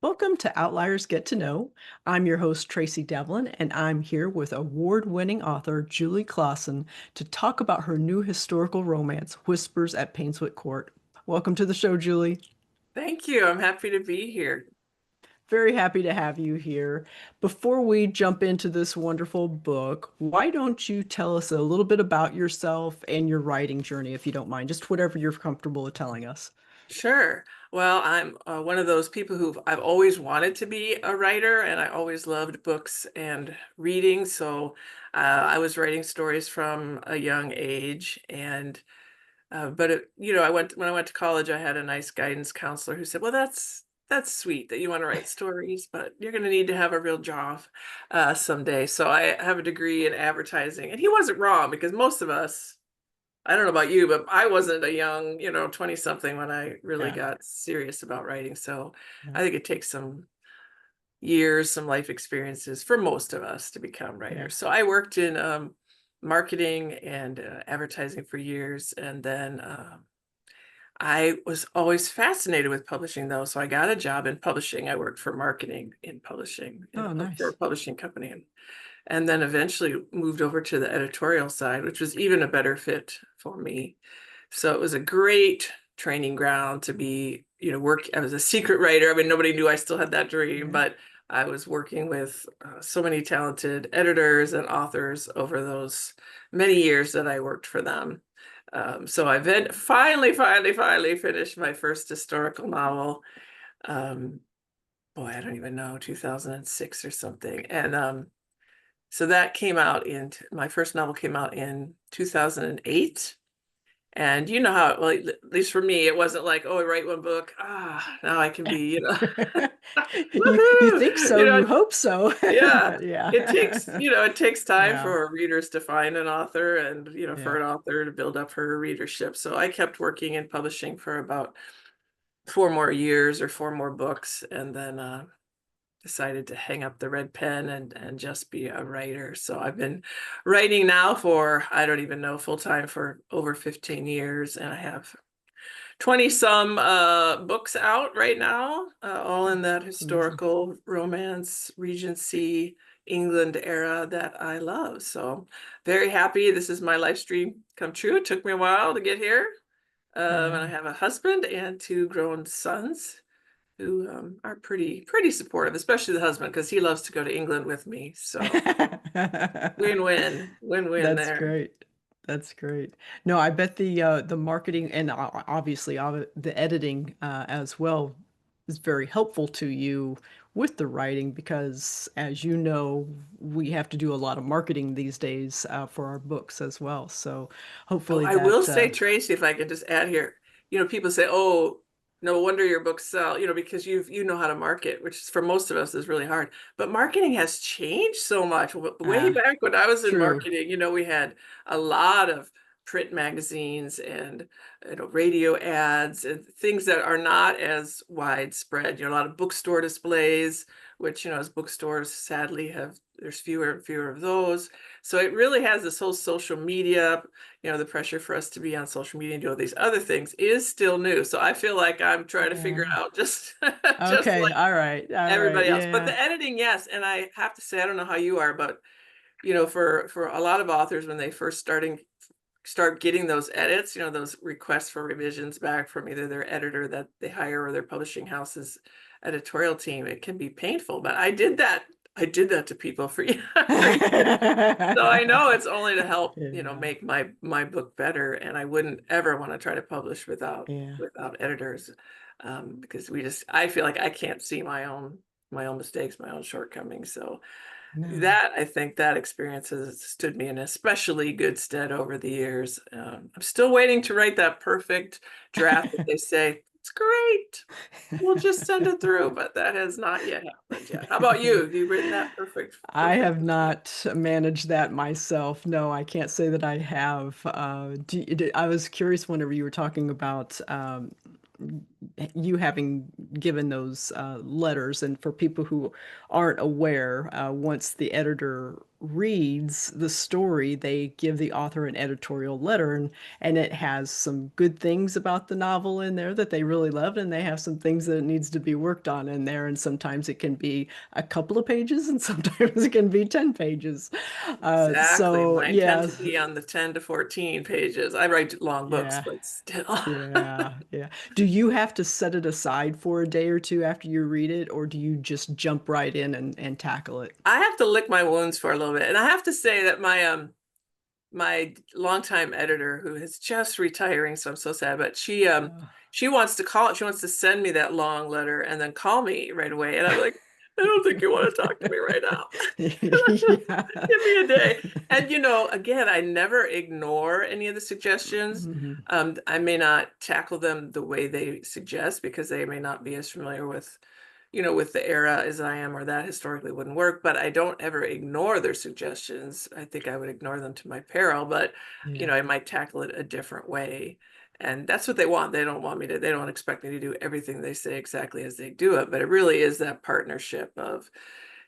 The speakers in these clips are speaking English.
Welcome to Outliers Get to Know. I'm your host, Tracey Devlyn, and I'm here with award-winning author Julie Klassen to talk about her new historical romance, Whispers at Painswick Court. Welcome to the show, Julie. Thank you. I'm happy to be here. Very happy to have you here. Before we jump into this wonderful book, why don't you tell us a little bit about yourself and your writing journey, if you don't mind, just whatever you're comfortable with telling us. Sure. Well, I'm one of those people who I've always wanted to be a writer, and I always loved books and reading. So I was writing stories from a young age, and but I went when I went to college. I had a nice guidance counselor who said, "Well, that's sweet that you want to write stories, but you're going to need to have a real job someday." So I have a degree in advertising, and he wasn't wrong because most of us. I don't know about you, but I wasn't a young, 20 something when I really Yeah. got serious about writing. So Yeah. I think it takes some years, some life experiences for most of us to become Yeah. writers. So I worked in marketing and advertising for years. And then I was always fascinated with publishing, though. So I got a job in publishing. I worked for marketing in publishing Oh, for a nice. publishing company. And then eventually moved over to the editorial side, which was even a better fit for me. So it was a great training ground to be, work. I was a secret writer. I mean, nobody knew I still had that dream, Yeah. but I was working with so many talented editors and authors over those many years that I worked for them. So I then finally finished my first historical novel. Um, Boy, I don't even know, 2006 or something. And so that came out my first novel came out in 2008. And you know how, well, at least for me, it wasn't like, oh, I write one book. Now I can be, You woohoo, think so, you hope so. yeah. But It takes time yeah, for readers to find an author and, for yeah. an author to build up her readership. So I kept working in publishing for about 4 more years or 4 more books. And then, decided to hang up the red pen and just be a writer. So I've been writing now for, I don't even know, full time for over 15 years. And I have 20 some books out right now, all in that That's amazing. historical romance, Regency, England era that I love. So very happy. This is my life dream come true. It took me a while to get here. And I Yeah. have a husband and two grown sons who are pretty supportive, especially the husband because he loves to go to England with me. So win-win That's there. great. That's great. No, I bet the marketing and obviously the editing as well is very helpful to you with the writing because, as you know, we have to do a lot of marketing these days for our books as well. So Oh, hopefully I will that say, Tracy, if I can just add here, people say, "Oh, no wonder your books sell," because you know how to market, which for most of us is really hard. But marketing has changed so much. Way uh, back when I was in true. marketing, we had a lot of print magazines and radio ads and things that are not as widespread. A lot of bookstore displays, which as bookstores sadly there's fewer and fewer of those. So it really has this whole social media, the pressure for us to be on social media and do all these other things is still new. So I feel like I'm trying to figure it Yeah. out just just Okay. like All right. All right. everybody else. But Yeah. the editing, yes. And I have to say, I don't know how you are, but for a lot of authors when they first start getting those edits, those requests for revisions back from either their editor that they hire or their publishing house's editorial team, it can be painful. But I did that. I did that to people for years. So I know it's only to help, Yeah. make my book better, and I wouldn't ever want to try to publish without Yeah. editors, because I feel like I can't see my own mistakes, my own shortcomings. So No. that I think that experience has stood me in especially good stead over the years. I'm still waiting to write that perfect draft that they say it's great. We'll just send it through, but that has not yet happened yet. How about you? Have you written that I perfect? have not managed that myself. No, I can't say that I have. I was curious whenever you were talking about you having given those letters, and for people who aren't aware, once the editor reads the story, they give the author an editorial letter, and it has some good things about the novel in there that they really loved, and they have some things that it needs to be worked on in there. And sometimes it can be a couple of pages, and sometimes it can be 10 pages. Exactly. So Mine tend yeah, to be on the 10 to 14 pages. I write long books, yeah, but still. yeah, yeah. Do you have to set it aside for a day or two after you read it, or do you just jump right in and tackle it? I have to lick my wounds for a little bit. And I have to say that my longtime editor, who is just retiring, so I'm so sad, but Uh, she wants to call, she wants to send me that long letter and then call me right away. And I'm like, I don't think you want to talk to me right now. yeah. Give me a day. And again, I never ignore any of the suggestions. Mhm. I may not tackle them the way they suggest because they may not be as familiar with the era as I am, or that historically wouldn't work, but I don't ever ignore their suggestions. I think I would ignore them to my peril, but Yeah, I might tackle it a different way. And that's what they want. They don't expect me to do everything they say exactly as they do it, but it really is that partnership of,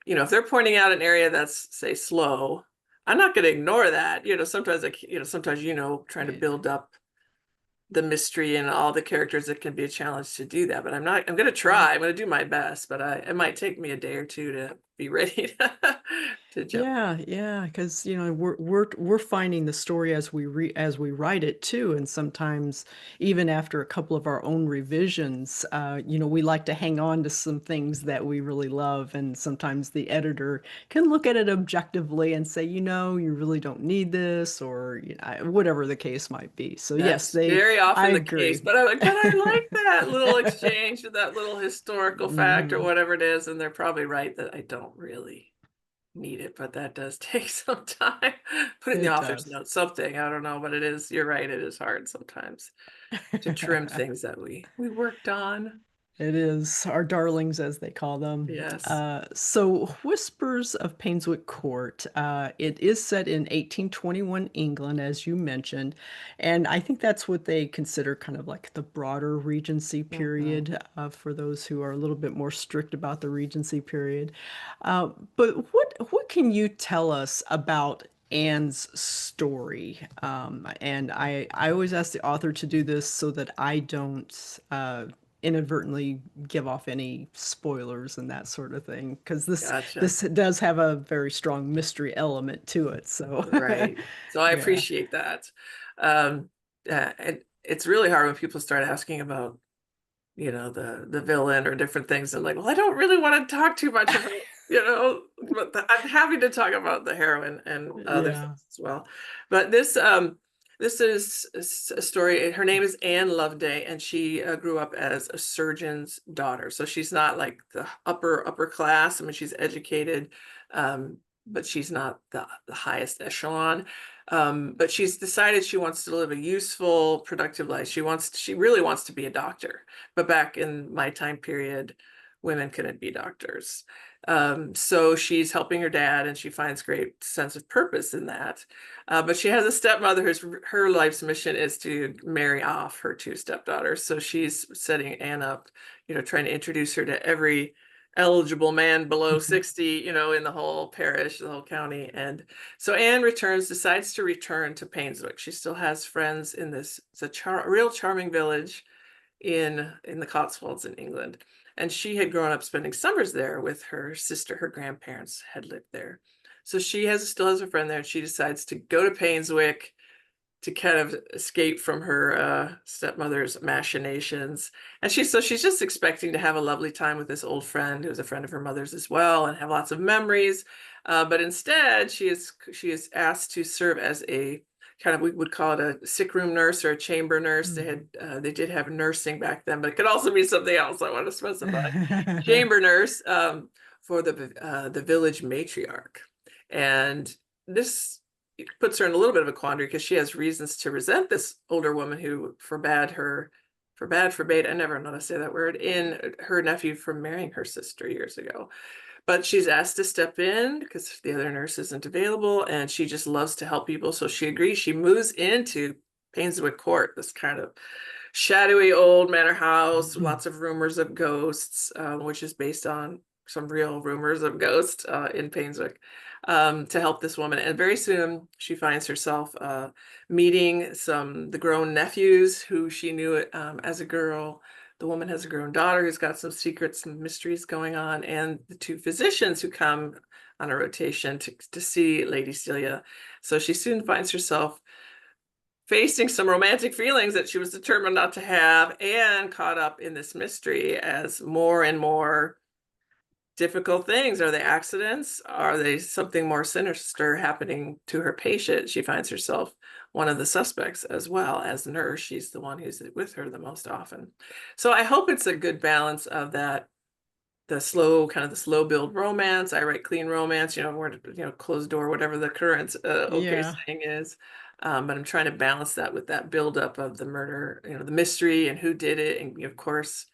if they're pointing out an area that's, say, slow, I'm not going to ignore that. Sometimes, trying to right, build up the mystery and all the characters, it can be a challenge to do that, but I'm going to right. try. I'm going to do my best, but it might take me a day or two to be ready to jump. Yeah, yeah, because we're finding the story as we write it too, and sometimes even after a couple of our own revisions, we like to hang on to some things that we really love, and sometimes the editor can look at it objectively and say, you really don't need this, or whatever the case might be. So yes, That's very I often the case, agree. but I'm like, but I like that little exchange, that little historical fact or Hmm. whatever it is, and they're probably right that I don't really need it, but that does take some time. Put it in the It author's does. note, something, I don't know, but you're right, it is hard sometimes to trim things that we worked on. It is our darlings, as they call them. Yes. So, Whispers of Painswick Court. It is set in 1821 England, as you mentioned, and I think that's what they consider kind of like the broader Regency Mhm. period for those who are a little bit more strict about the Regency period. But what can you tell us about Anne's story? And I always ask the author to do this so that I don't inadvertently give off any spoilers and that sort of thing, because Gotcha. this does have a very strong mystery element to it. So Right. So I yeah. appreciate that. Um, and it's really hard when people start asking about, the villain or different things. And like, well, I don't really want to talk too much about, but I'm happy to talk about the heroine and other Yeah. things as well. But this is a story. Her name is Anne Loveday, and she grew up as a surgeon's daughter. So she's not like the upper class. I mean, she's educated, but she's not the highest echelon. But she's decided she wants to live a useful, productive life. She really wants to be a doctor. But back in my time period, women couldn't be doctors. So she's helping her dad, and she finds great sense of purpose in that. But she has a stepmother whose her life's mission is to marry off her two stepdaughters. So she's setting Anne up, trying to introduce her to every eligible man below 60, in the whole parish, the whole county. And so Anne decides to return to Painswick. She still has friends in this, it's a real charming village in the Cotswolds in England. And she had grown up spending summers there with her sister. Her grandparents had lived there. So still has a friend there, and she decides to go to Painswick to kind of escape from her stepmother's machinations. And she's just expecting to have a lovely time with this old friend who's a friend of her mother's as well, and have lots of memories. But instead, she is asked to serve as a kind of, we would call it a sick room nurse or a chamber nurse. Mhm. They did have nursing back then, but it could also be something else I want to specify. Chamber nurse, for the village matriarch. And this puts her in a little bit of a quandary because she has reasons to resent this older woman who forbade, I never know how to say that word, in her nephew from marrying her sister years ago. But she's asked to step in because the other nurse isn't available, and she just loves to help people. So she agrees. She moves into Painswick Court, this kind of shadowy old manor house, lots of rumors of ghosts, which is based on some real rumors of ghosts in Painswick, to help this woman. And very soon she finds herself meeting the grown nephews who she knew as a girl. The woman has a grown daughter who's got some secrets and mysteries going on, and the two physicians who come on a rotation to see Lady Celia. So she soon finds herself facing some romantic feelings that she was determined not to have, and caught up in this mystery as more and more difficult things. Are they accidents? Are they something more sinister happening to her patient? She finds herself one of the suspects as well as the nurse. She's the one who's with her the most often. So I hope it's a good balance of that, the slow build romance. I write clean romance, where, closed door, whatever the current okay Yeah. saying is. But I'm trying to balance that with that buildup of the murder, the mystery and who did it. And of course,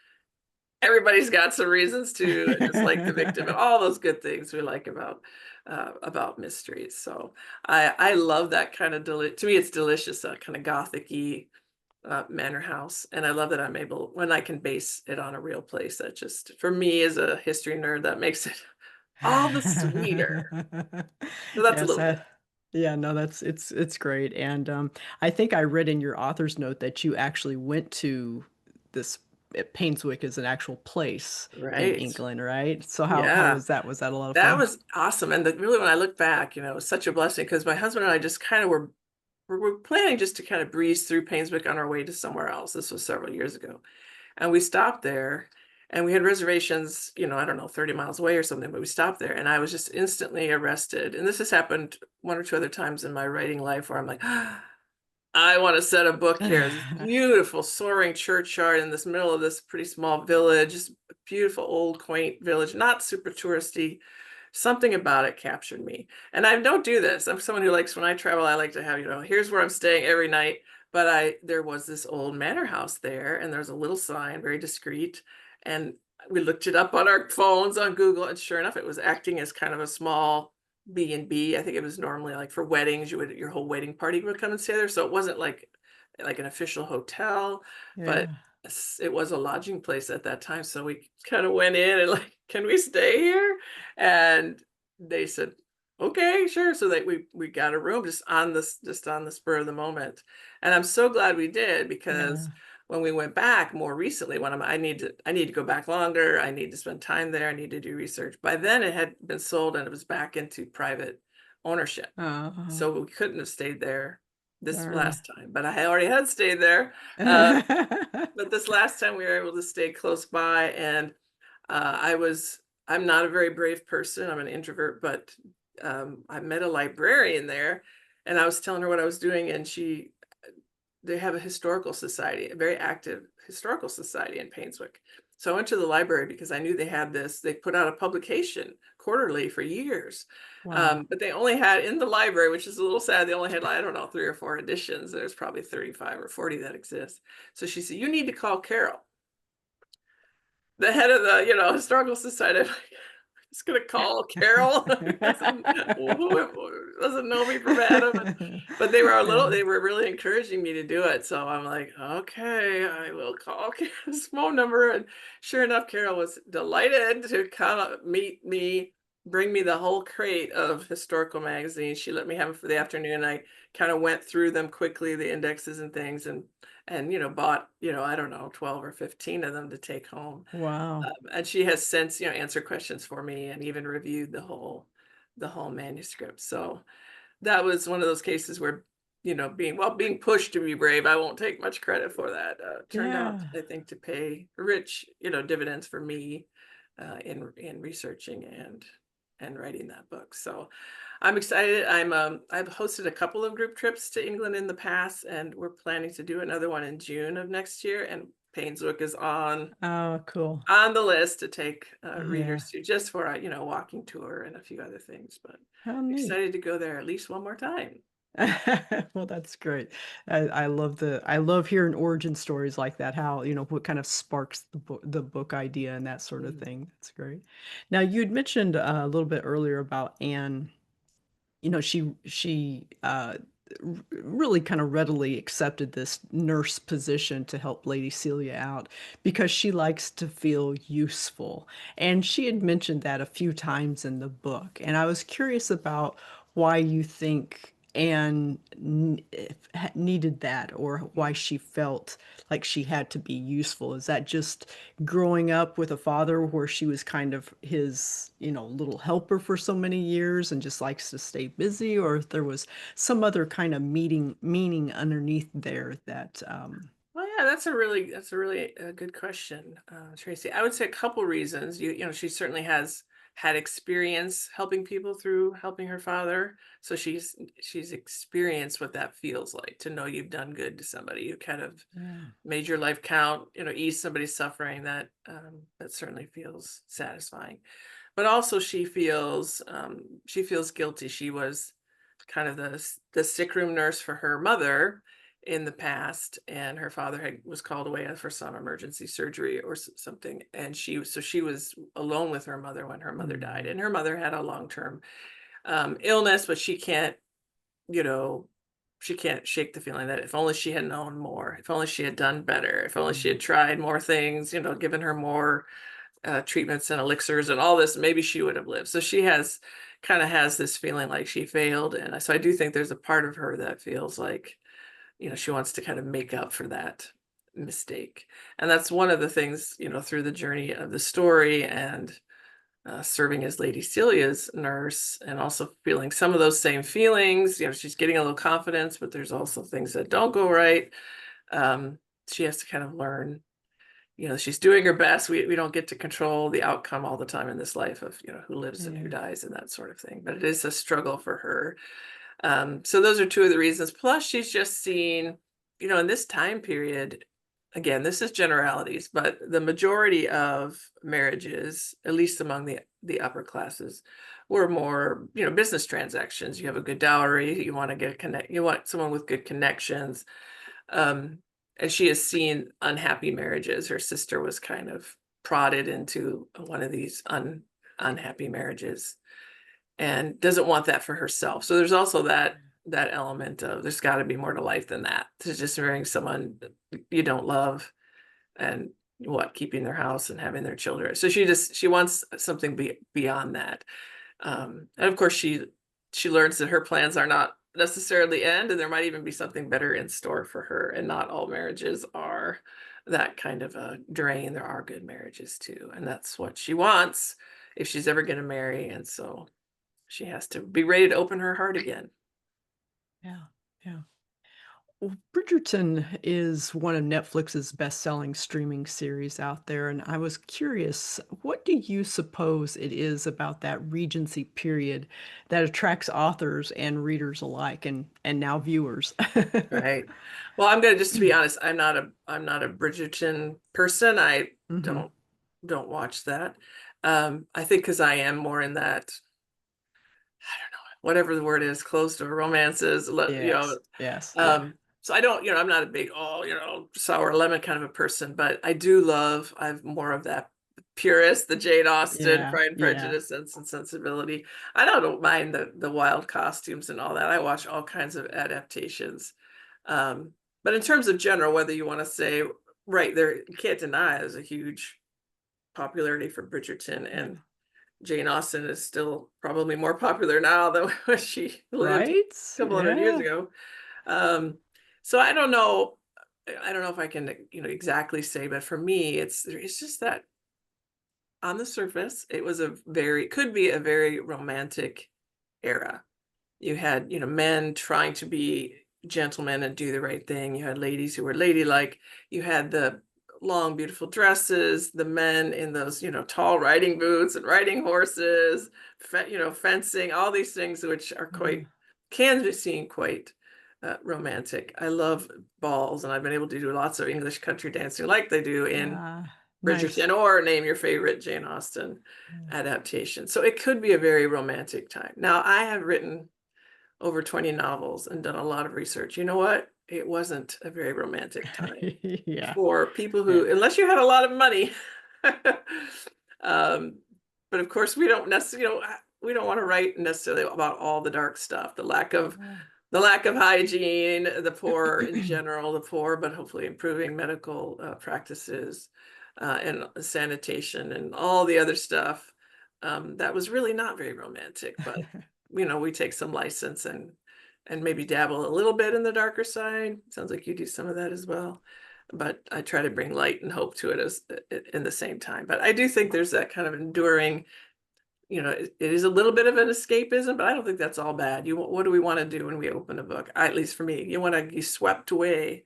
everybody's got some reasons to dislike the victim and all those good things we like about mysteries. So I love that kind of to me, it's delicious, that kind of gothic-y manor house. And I love that I'm able, when I can base it on a real place, that just, for me as a history nerd, that makes it all the sweeter. So that's a Yes, little bit. yeah, no, it's great. And I think I read in your author's note that you actually went to this Painswick is an actual place in Right. England, right? So how Yeah. was that? Was that a lot of That fun? was awesome. And really, when I look back, it was such a blessing because my husband and I just kind of we're planning just to kind of breeze through Painswick on our way to somewhere else. This was several years ago. And we stopped there, and we had reservations, I don't know, 30 miles away or something, but we stopped there and I was just instantly arrested. And this has happened one or two other times in my writing life where I'm like, I want to set a book here. This beautiful soaring churchyard in this middle of this pretty small village, just a beautiful old quaint village, not super touristy. Something about it captured me. And I don't do this. I'm someone who likes, when I travel, I like to have, here's where I'm staying every night. But there was this old manor house there, and there's a little sign, very discreet. And we looked it up on our phones on Google, and sure enough, it was acting as kind of a small B&B. I think it was normally like for weddings, your whole wedding party would come and stay there. So it wasn't like an official hotel, but Yeah. it was a lodging place at that time. So we kind of went in and like, can we stay here? And they said, okay, sure. So that we got a room just on the spur of the moment. And I'm so glad we did, because Yeah. when we went back more recently, when I need to go back longer, I need to spend time there, I need to do research. By then it had been sold and it was back into private ownership. Oh, So we couldn't have stayed there this darn. last time, but I already had stayed there. Uh, but this last time we were able to stay close by, and I was I'm not a very brave person. I'm an introvert, but I met a librarian there, and I was telling her what I was doing, and they have a historical society, a very active historical society in Painswick. So I went to the library because I knew they had this. They put out a publication quarterly for years, Wow. but they only had in the library, which is a little sad. They only had, I don't know, 3 or 4 editions. There's probably 35 or 40 that exist. So she said, "You need to call Carol, the head of the historical society." I'm like, just gonna call Carol, who doesn't know me from Adam. But Yeah. they were really encouraging me to do it. So I'm like, okay, I will call Carol's phone number. And sure enough, Carol was delighted to come meet me, bring me the whole crate of historical magazines. She let me have them for the afternoon. I kind of went through them quickly, the indexes and things, and bought, I don't know, 12 or 15 of them to take home. Wow. And she has since, answered questions for me and even reviewed the whole manuscript. So that was one of those cases where, being pushed to be brave, I won't take much credit for that. Turned out, Yeah. I think, to pay rich, dividends for me in researching and writing that book. So I'm excited. I've hosted a couple of group trips to England in the past, and we're planning to do another one in June of next year. And Painswick is Oh, cool. on the list to take Yeah. readers to, just for a walking tour and a few other things. But How neat. excited to go there at least one more time. Well, that's great. I love hearing origin stories like that, how, what kind of sparks the book idea and that sort of Mm. thing. That's great. Now, you'd mentioned a little bit earlier about Anne. She really kind of readily accepted this nurse position to help Lady Celia out because she likes to feel useful. And she had mentioned that a few times in the book. And I was curious about why you think Anne needed that, or why she felt like she had to be useful. Is that just growing up with a father where she was kind of his, little helper for so many years and just likes to stay busy, or if there was some other kind of meaning underneath there that Well, yeah, that's a really good question, Tracy. I would say a couple reasons. You know, she certainly has had experience helping people through helping her father, so she's experienced what that feels like to know you've done good to somebody. You kind of yeah. made your life count, ease somebody's suffering. That certainly feels satisfying. But also she feels guilty. She was kind of the sick room nurse for her mother in the past, and her father was called away for some emergency surgery or something, and she was alone with her mother when her mother died, Mm, and her mother had a long-term illness, but you know she can't shake the feeling that if only she had known more, if only she had done better, if only she mm, had tried more things, given her more treatments and elixirs and all this, maybe she would have lived. So she has this feeling like she failed. And so I do think there's a part of her that feels like, she wants to kind of make up for that mistake. And that's one of the things, through the journey of the story and serving as Lady Celia's nurse and also feeling some of those same feelings. She's getting a little confidence, but there's also things that don't go right. Um, she has to kind of learn, she's doing her best. We don't get to control the outcome all the time in this life of, who lives and who yeah. dies and that sort of thing. But it is a struggle for her. So those are two of the reasons. Plus, she's just seen, in this time period, again, this is generalities, but the majority of marriages, at least among the upper classes, were more, business transactions. You have a good dowry, you want to get a connect, you want someone with good connections. Um, and she has seen unhappy marriages. Her sister was kind of prodded into one of these unhappy marriages and doesn't want that for herself. So there's also that element of there's got to be more to life than that. To just marrying someone you don't love and keeping their house and having their children. So she wants something beyond that. And of course she learns that her plans are not necessarily end, and there might even be something better in store for her. And not all marriages are that kind of a drain. There are good marriages too, and that's what she wants if she's ever going to marry. And so she has to be ready to open her heart again. Yeah. Yeah. Well, Bridgerton is one of Netflix's best-selling streaming series out there, and I was curious, what do you suppose it is about that Regency period that attracts authors and readers alike, and now viewers? Right. Well, I'm gonna just to be honest, I'm not a Bridgerton person. I Hmm. don't watch that. I think because I am more in that, I don't know, whatever the word is, close to romances, Yes, yes, yeah, so I don't, I'm not a big, sour lemon kind of a person, but I'm more of that purist, the Jane Austen, yeah, Pride and yeah, Prejudice, Sense and Sensibility. I don't mind the wild costumes and all that. I watch all kinds of adaptations. Um, but in terms of general, whether you want to say, right, there, you can't deny there's a huge popularity for Bridgerton, yeah. and Jane Austen is still probably more popular now than when she lived Right? a couple hundred years Yeah. ago. Um, so I don't know. I don't know if I can, exactly say, but for me, it's just that on the surface, could be a very romantic era. You had, men trying to be gentlemen and do the right thing. You had ladies who were ladylike. You had the long, beautiful dresses, the men in those, tall riding boots and riding horses, fencing, all these things which are Yeah. can be seen quite romantic. I love balls, and I've been able to do lots of English country dancing like they do in Nice. Bridgerton, or name your favorite Jane Austen Yeah. adaptation. So it could be a very romantic time. Now, I have written over 20 novels and done a lot of research. You know what? It wasn't a very romantic time Yeah. for people Yeah. who, unless you had a lot of money. um, but of course, we don't necessarily, we don't want to write necessarily about all the dark stuff, the lack of Yeah. the lack of hygiene, the poor in general, the poor, but hopefully improving medical practices and sanitation and all the other stuff. That was really not very romantic, but we take some license and maybe dabble a little bit in the darker side. Sounds like you do some of that as well. But I try to bring light and hope to it as in the same time. But I do think there's that kind of enduring, it is a little bit of an escapism, but I don't think that's all bad. What do we want to do when we open a book? At least for me, you want to be swept away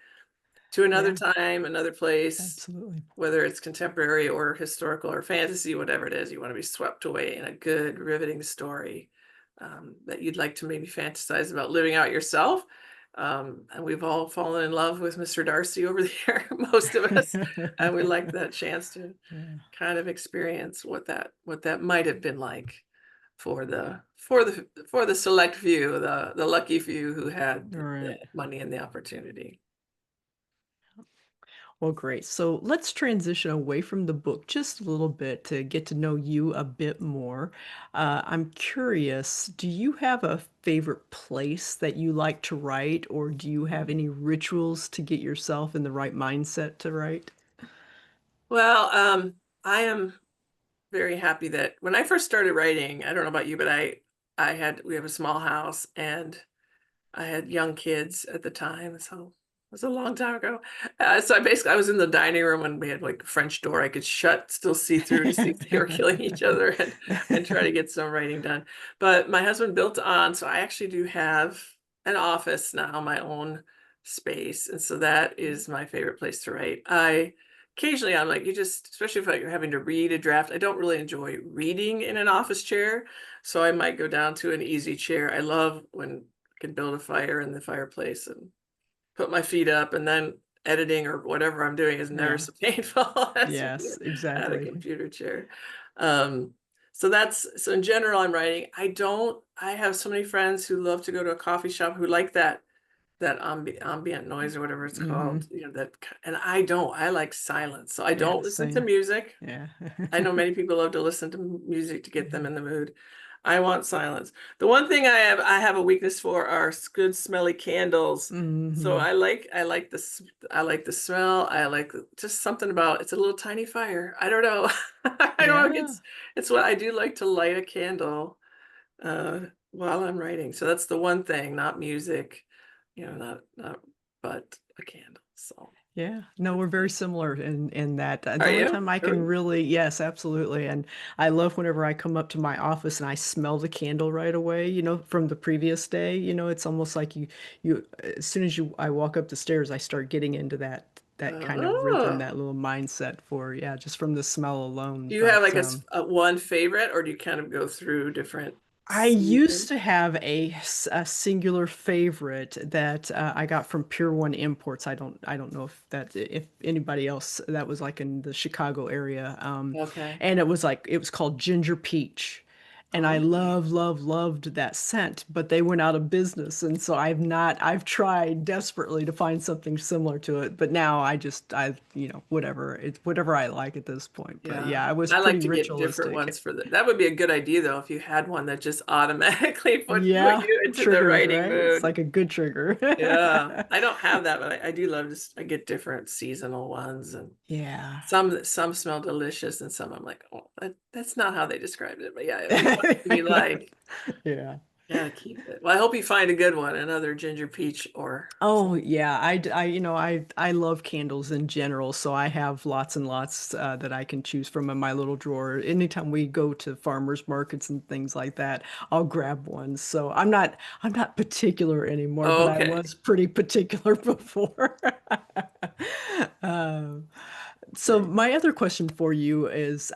to another Yeah, time, another place, absolutely. whether it's contemporary or historical or fantasy, whatever it is. You want to be swept away in a good, riveting story that you'd like to maybe fantasize about living out yourself. And we've all fallen in love with Mr. Darcy over the year, most of us, and we like that chance to Yeah. kind of experience what that might have been like for the select few, the lucky few who had All the right. money and the opportunity. Well, great. So let's transition away from the book just a little bit to get to know you a bit more. I'm curious, do you have a favorite place that you like to write, or do you have any rituals to get yourself in the right mindset to write? Well, I am very happy that when I first started writing, I don't know about you, but we have a small house and I had young kids at the time, so it was a long time ago. So I was in the dining room and we had like a French door I could shut, still see through to see if they were killing each other and try to get some writing done. But my husband built on, so I actually do have an office now, my own space, and so that is my favorite place to write. Occasionally I'm like, especially if you're having to read a draft, I don't really enjoy reading in an office chair, so I might go down to an easy chair. I love when can build a fire in the fireplace and put my feet up, and then editing or whatever I'm doing is never Yeah. so painful as Yes, at a exactly. computer chair. Um, so in general, I'm writing. I have so many friends who love to go to a coffee shop who like that ambient noise or whatever it's Mm-hmm. called, and I don't. I like silence. So I Yeah, don't listen to same. music. Yeah. I know many people love to listen to music to get them in the mood. I want silence. The one thing I have a weakness for are good smelly candles. So Hmm. I like the smell. I like just something about it's a little tiny fire. I don't know. I don't know. Yeah. It's what I do like to light a candle uh while I'm writing. So that's the one thing, not music, not but a candle. So Yeah, no, we're that's very me. similar in that. The Are only you? time I can Really? really, yes, absolutely. And I love whenever I come up to my office and I smell the candle right away, from the previous day. It's almost like as soon as I walk up the stairs, I start getting into that kind of rhythm, Oh. that little mindset for, yeah, just from the smell alone. Do you have But like a one favorite, or do you kind of go through different I used seasons? to have a singular favorite that I got from Pier One Imports. I don't know if anybody else that was like in the Chicago area. Okay. And it was called Ginger Peach. And I Oh, loved that scent, but they went out of business. And so I've tried desperately to find something similar to it. But now whatever, it's whatever I like at this point. But yeah. yeah, I was I like pretty to get different ones ritualistic. for that would be a good idea though, if you had one that just automatically put Yeah, you into the triggers, writing right? It's mood. like a good trigger. Yeah. I don't have that, but I do love I get different seasonal ones, and Yeah. some smell delicious and some I'm like, oh, that's not how they described it. But yeah, if you want it to be like, Yeah. gotta keep it. Well, I hope you find a good one, another ginger peach or Oh, something. yeah. I love candles in general, so I have lots and lots that I can choose from in my little drawer. Anytime we go to farmers markets and things like that, I'll grab one. So I'm not particular anymore, but I Okay. was pretty particular before. Um, So Right. my other question for you is,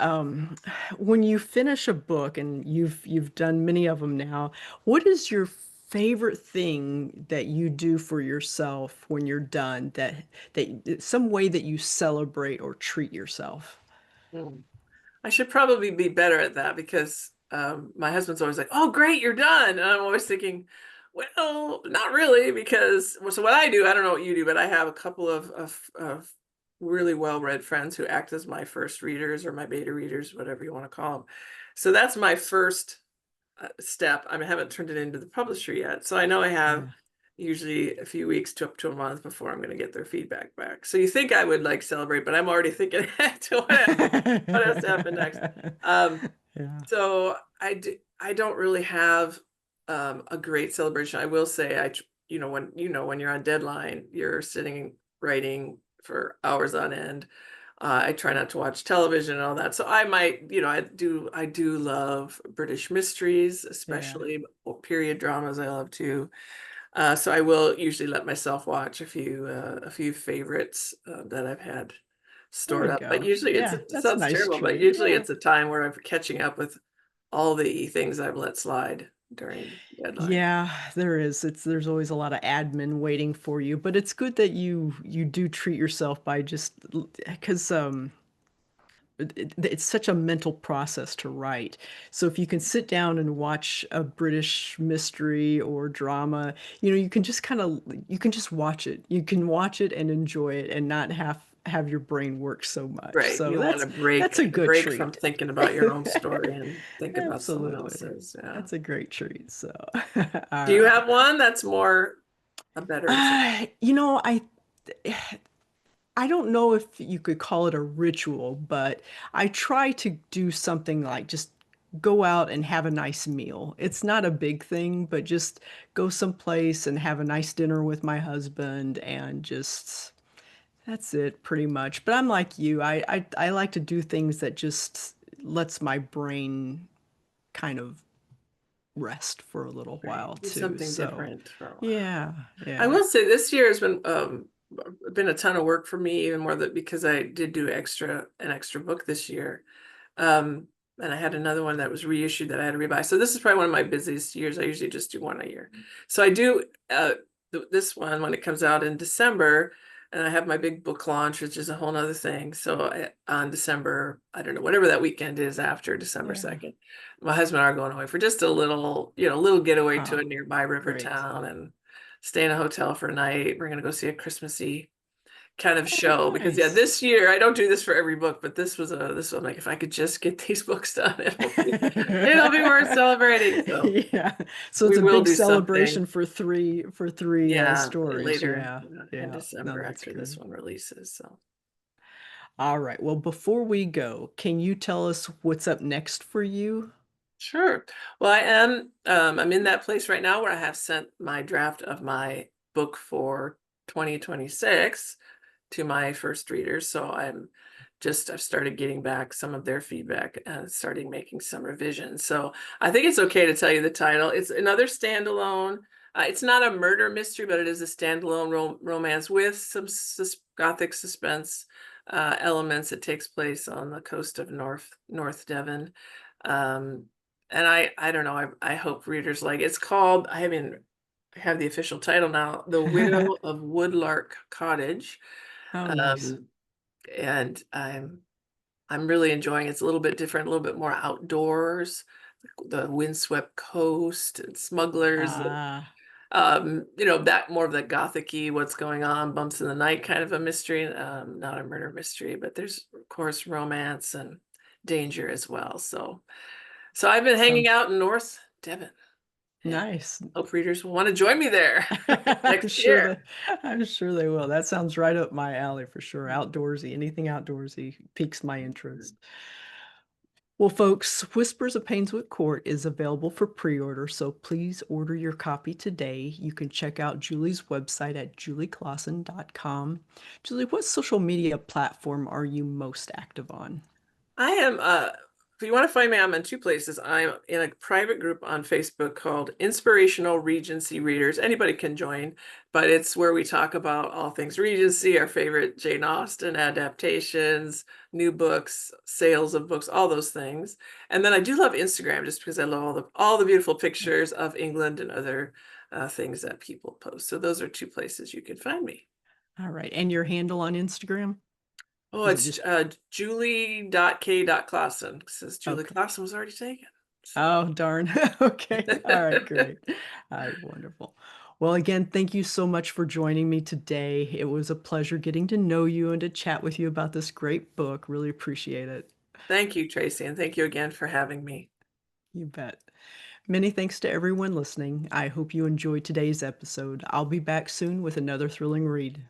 when you finish a book, and you've done many of them now, what is your favorite thing that you do for yourself when you're done, that some way that you celebrate or treat yourself? Hmm. I should probably be better at that because my husband's always like, "Oh, great, you're done," and I'm always thinking, "Well, not really," because so what I do, I don't know what you do, but I have a couple of really well-read friends who act as my first readers or my beta readers, whatever you want to call them. So that's my first step. I haven't turned it into the publisher yet, so I know I have Yeah. usually a few weeks to up to a month before I'm going to get their feedback back. So you think I would like celebrate, but I'm already thinking to what has to happen next. Um, Yeah. so I don't really have a great celebration. I will say when you're on deadline, you're sitting writing for hours on end. I try not to watch television and all that. So I might, I do love British mysteries, Yeah. especially period dramas. I love too. So I will usually let myself watch a few favorites that I've had There stored you up. But go. usually Yeah, it that's a sounds nice terrible, but treat. usually Yeah. it's a time where I'm catching up with all the things I've let slide during deadline. Yeah, there is. There's always a lot of admin waiting for you, but it's good that you do treat yourself by just because it's such a mental process to write. So if you can sit down and watch a British mystery or drama, you can just you can just watch it. You can watch it and enjoy it and not have your brain work so much. Right. So You want to that's a break good break from treat. thinking about your own story and think about someone Absolutely. else's. Yeah. That's a great treat. So, all Do you right. have one that's more a better example? You know, I don't know if you could call it a ritual, but I try to do something like just go out and have a nice meal. It's not a big thing, but just go someplace and have a nice dinner with my husband and just that's it pretty much. But I'm like you. I like to do things that just lets my brain kind of rest for a little Right. while Do too. something So, different for a while. yeah, I yeah, will say this year has been a ton of work for me, even more that because I did do an extra book this year. Um, and I had another one that was reissued that I had to rebuy. So this is probably one of my busiest years. I usually just do one a year. So I do this one when it comes out in December, and I have my big book launch, which is a whole nother thing. So on December, I don't know, whatever that weekend is after December yeah. 2nd, my husband and I are going away for just a little getaway to Oh, a nearby river great. town and stay in a hotel for a night. We're gonna go see a Christmassy kind of Oh, show because yeah, nice. this year I don't do this for every book, but this one like if I could just get these books done, it'll be worth celebrating. So Yeah. So it's we a will big do something, celebration for three yeah, stories. later Yeah. in Yeah. No, December that's after this great. one releases. So All right. Well, before we go, can you tell us what's up next for you? sure. Well, I'm in that place right now where I have sent my draft of my book for 2026 to my first readers. So I've started getting back some of their feedback and starting making some revisions. So I think it's okay to tell you the title. It's another standalone. It's not a murder mystery, but it is a standalone romance with some gothic suspense elements. It takes place on the coast of North Devon. Um, and I don't know. I hope readers like it. It's called. I have the official title now. The Widow of Woodlark Cottage. Oh, nice. Um, and I'm really enjoying it. It's a little bit different, a little bit more outdoors, the windswept coast and smugglers, Ah, that more of the gothic-y, what's going on, bumps in the night kind of a mystery, not a murder mystery, but there's of course romance and danger as well. So I've been hanging sounds out in North Devon and nice. hope readers will want to join me there I'm next sure year. that I'm sure they will. That sounds right up my alley for sure. Outdoorsy, anything outdoorsy piques my interest. Well, folks, Whispers of Painswick Court is available for pre-order, so please order your copy today. You can check out Julie's website at julieklassen.com. Julie, what social media platform are you most active on? I am if you want to find me, I'm in two places. I'm in a private group on Facebook called Inspirational Regency Readers. Anybody can join, but it's where we talk about all things Regency, our favorite Jane Austen adaptations, new books, sales of books, all those things. And then I do love Instagram just because I love all the beautiful pictures of England and other things that people post. So those are two places you can find me. All right. And your handle on Instagram? Oh, Is it it's just Julie.K.Klassen because Julie okay? Klassen was already taken. So Oh, darn. Okay. All right, great. All right, wonderful. Well, again, thank you so much for joining me today. It was a pleasure getting to know you and to chat with you about this great book. Really appreciate it. thank you, Tracy, and thank you again for having me. You bet. Many thanks to everyone listening. I hope you enjoyed today's episode. I'll be back soon with another thrilling read.